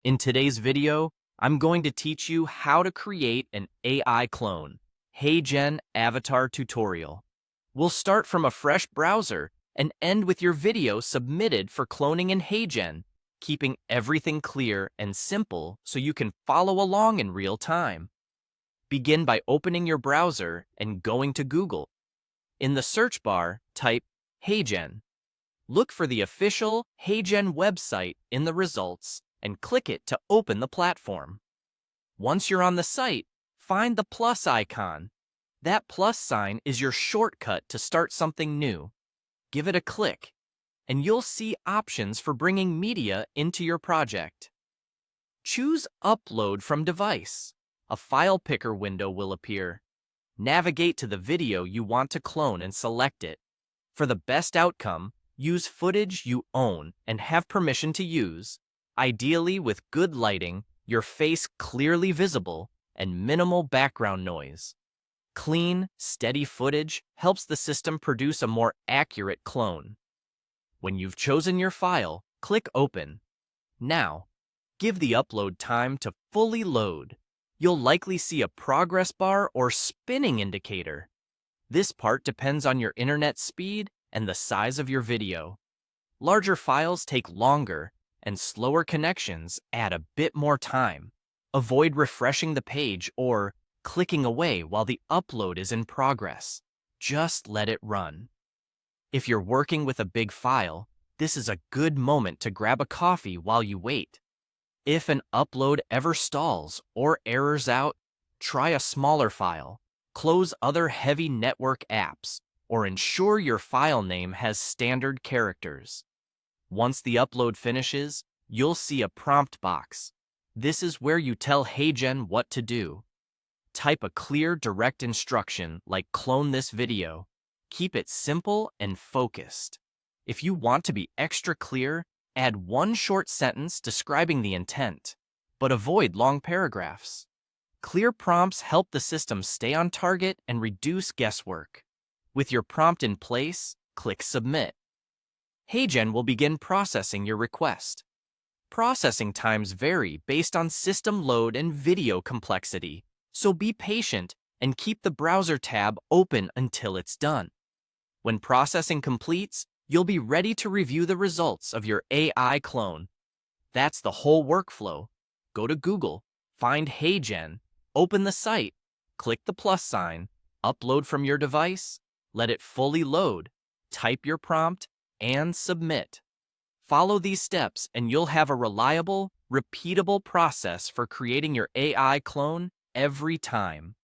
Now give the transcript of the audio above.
In today's video, I'm going to teach you how to create an AI clone, HeyGen avatar tutorial. We'll start from a fresh browser and end with your video submitted for cloning in HeyGen, keeping everything clear and simple so you can follow along in real time. Begin by opening your browser and going to Google. In the search bar, type HeyGen. Look for the official HeyGen website in the results and click it to open the platform. Once you're on the site, find the plus icon. That plus sign is your shortcut to start something new. Give it a click, and you'll see options for bringing media into your project. Choose Upload from Device. A file picker window will appear. Navigate to the video you want to clone and select it. For the best outcome, use footage you own and have permission to use, ideally with good lighting, your face clearly visible, and minimal background noise. Clean, steady footage helps the system produce a more accurate clone. When you've chosen your file, click Open. Now, give the upload time to fully load. You'll likely see a progress bar or spinning indicator. This part depends on your internet speed and the size of your video. Larger files take longer, and slower connections add a bit more time. Avoid refreshing the page or clicking away while the upload is in progress. Just let it run. If you're working with a big file, this is a good moment to grab a coffee while you wait. If an upload ever stalls or errors out, try a smaller file, close other heavy network apps, or ensure your file name has standard characters. Once the upload finishes, you'll see a prompt box. This is where you tell HeyGen what to do. Type a clear, direct instruction like clone this video. Keep it simple and focused. If you want to be extra clear, add one short sentence describing the intent, but avoid long paragraphs. Clear prompts help the system stay on target and reduce guesswork. With your prompt in place, click Submit. HeyGen will begin processing your request. Processing times vary based on system load and video complexity, so be patient and keep the browser tab open until it's done. When processing completes, you'll be ready to review the results of your AI clone. That's the whole workflow. Go to Google, find HeyGen, open the site, click the plus sign, upload from your device, let it fully load, type your prompt, and submit. Follow these steps and you'll have a reliable, repeatable process for creating your AI clone every time.